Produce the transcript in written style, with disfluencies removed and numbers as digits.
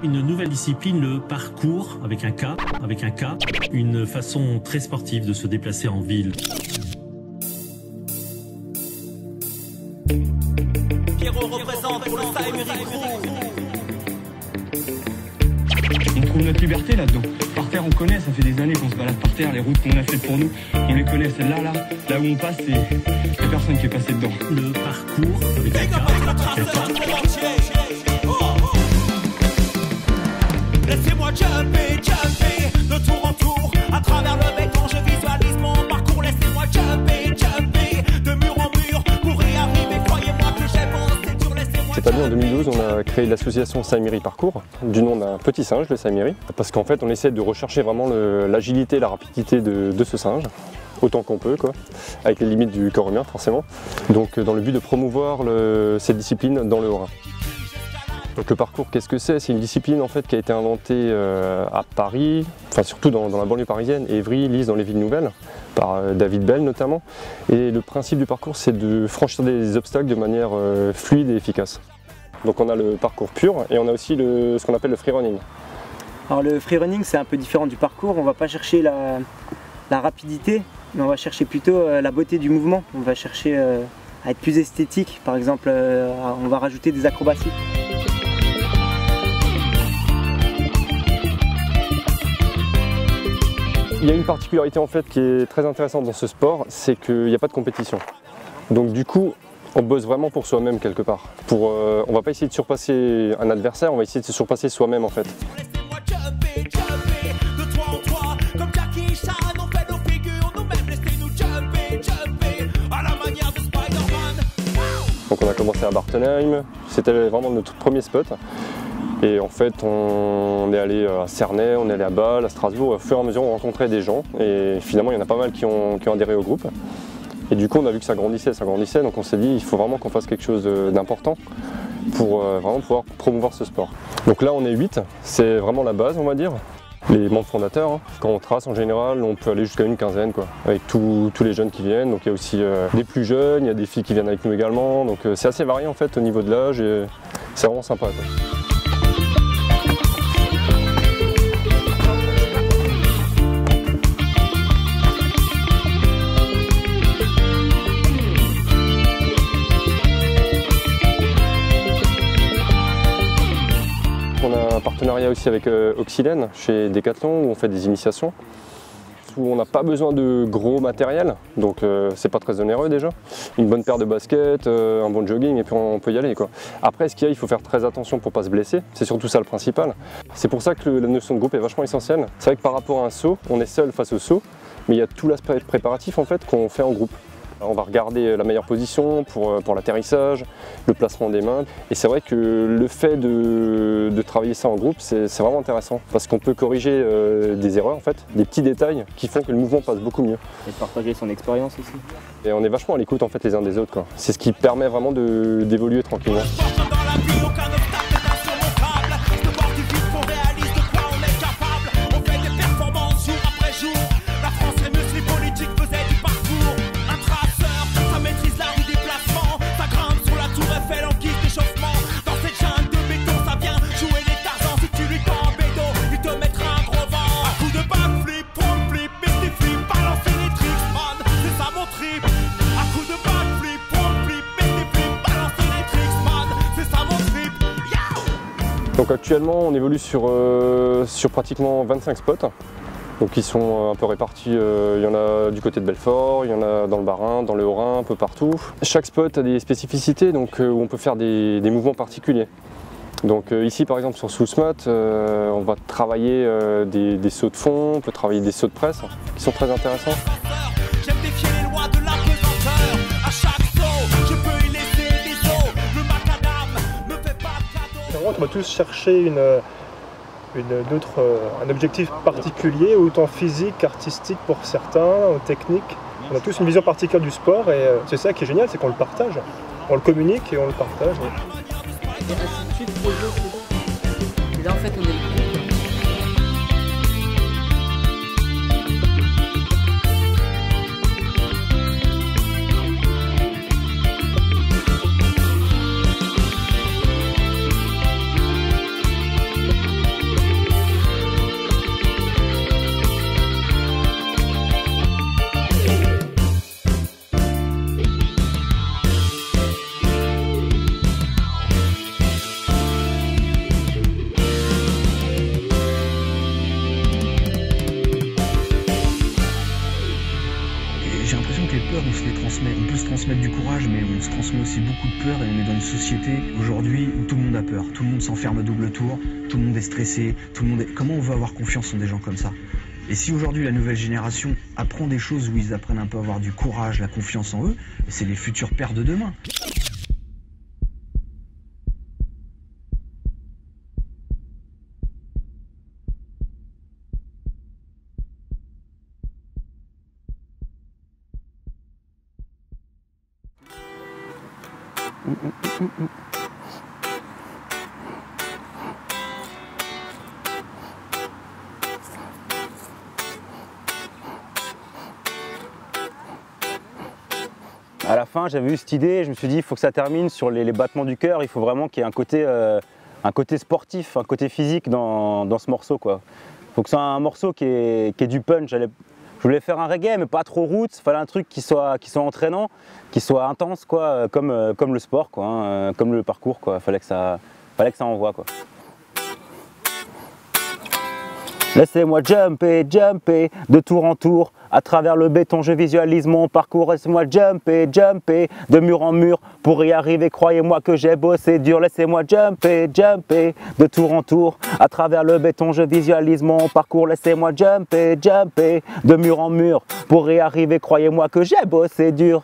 Une nouvelle discipline, le parcours, avec un K, une façon très sportive de se déplacer en ville. Pierrot représente pour le Saïmiri Crew. On trouve notre liberté là-dedans. Par terre, on connaît, ça fait des années qu'on se balade par terre, les routes qu'on a faites pour nous, on les connaît, celles-là, là où on passe, il n'y a personne qui est passé dedans. Le parcours, avec un K. Laissez-moi jumper, de tour en tour, à travers le béton, je visualise mon parcours. Laissez-moi jumper, de mur en mur, pour y arriver, croyez-moi que j'ai pensé dur, laissez-moi. Cette année, en 2012, on a créé l'association Saïmiri Parcours, du nom d'un petit singe, le Saïmiri, parce qu'en fait, on essaie de rechercher vraiment l'agilité, la rapidité de ce singe, autant qu'on peut, quoi, avec les limites du corps humain, forcément. Donc, dans le but de promouvoir cette discipline dans le Haut-Rhin. Donc le parcours, qu'est-ce que c'est? C'est une discipline en fait qui a été inventée à Paris, enfin surtout dans la banlieue parisienne, Évry, Lise, dans les villes nouvelles, par David Bell notamment. Et le principe du parcours, c'est de franchir des obstacles de manière fluide et efficace. Donc on a le parcours pur et on a aussi ce qu'on appelle le freerunning. Alors le freerunning, c'est un peu différent du parcours. On ne va pas chercher la rapidité, mais on va chercher plutôt la beauté du mouvement. On va chercher à être plus esthétique. Par exemple, on va rajouter des acrobaties. Il y a une particularité en fait qui est très intéressante dans ce sport, c'est qu'il n'y a pas de compétition. Donc du coup, on bosse vraiment pour soi-même quelque part. On ne va pas essayer de surpasser un adversaire, on va essayer de se surpasser soi-même en fait. Donc on a commencé à Bartenheim, c'était vraiment notre premier spot. Et en fait, on est allé à Cernay, on est allé à Bâle, à Strasbourg. Au fur et à mesure, on rencontrait des gens. Et finalement, il y en a pas mal qui ont adhéré au groupe. Et du coup, on a vu que ça grandissait. Donc on s'est dit, il faut vraiment qu'on fasse quelque chose d'important pour vraiment pouvoir promouvoir ce sport. Donc là, on est 8. C'est vraiment la base, on va dire. Les membres fondateurs, hein. Quand on trace, en général, on peut aller jusqu'à une quinzaine, quoi, avec tous les jeunes qui viennent. Donc il y a aussi des plus jeunes, il y a des filles qui viennent avec nous également. Donc c'est assez varié en fait au niveau de l'âge et c'est vraiment sympa, quoi. On a un partenariat aussi avec Oxylène chez Decathlon où on fait des initiations, où on n'a pas besoin de gros matériel, donc c'est pas très onéreux déjà. Une bonne paire de baskets, un bon jogging et puis on peut y aller, quoi. Après, il faut faire très attention pour ne pas se blesser, c'est surtout ça le principal. C'est pour ça que la notion de groupe est vachement essentielle. C'est vrai que par rapport à un saut, on est seul face au saut, mais il y a tout l'aspect préparatif en fait qu'on fait en groupe. On va regarder la meilleure position pour l'atterrissage, le placement des mains. Et c'est vrai que le fait de travailler ça en groupe, c'est vraiment intéressant. Parce qu'on peut corriger des erreurs, en fait, des petits détails qui font que le mouvement passe beaucoup mieux. Et de partager son expérience aussi. Et on est vachement à l'écoute en fait, les uns des autres, quoi. C'est ce qui permet vraiment d'évoluer tranquillement. Donc actuellement on évolue sur pratiquement 25 spots, donc ils sont un peu répartis, il y en a du côté de Belfort, il y en a dans le Bas-Rhin, dans le Haut-Rhin, un peu partout. Chaque spot a des spécificités, donc où on peut faire des mouvements particuliers. Donc ici par exemple sur Sousmat, on va travailler des sauts de fond, on peut travailler des sauts de presse qui sont très intéressants. On va tous chercher un objectif particulier, autant physique qu'artistique pour certains, technique. On a tous une vision particulière du sport et c'est ça qui est génial, c'est qu'on le partage. On le communique et on le partage. Et ainsi de suite pour les autres. Et là en fait on est du courage, mais on se transmet aussi beaucoup de peur et on est dans une société aujourd'hui où tout le monde a peur, tout le monde s'enferme à double tour, tout le monde est stressé, tout le monde est... Comment on veut avoir confiance en des gens comme ça? Et si aujourd'hui la nouvelle génération apprend des choses où ils apprennent un peu à avoir du courage, la confiance en eux, c'est les futurs pères de demain. À la fin, j'avais eu cette idée, je me suis dit il faut que ça termine sur les battements du cœur, il faut vraiment qu'il y ait un côté sportif, un côté physique dans ce morceau, quoi. Il faut que ce soit un morceau qui ait du punch. Je voulais faire un reggae mais pas trop roots, il fallait un truc qui soit entraînant, qui soit intense, quoi, comme le sport, quoi, hein, comme le parcours, quoi. Fallait que ça envoie, quoi. Laissez-moi jumper, jumper, de tour en tour, à travers le béton je visualise mon parcours. Laissez-moi jumper, jumper, de mur en mur, pour y arriver, croyez-moi que j'ai bossé dur. Laissez-moi jumper, jumper, de tour en tour, à travers le béton je visualise mon parcours. Laissez-moi jumper, jumper, de mur en mur, pour y arriver, croyez-moi que j'ai bossé dur.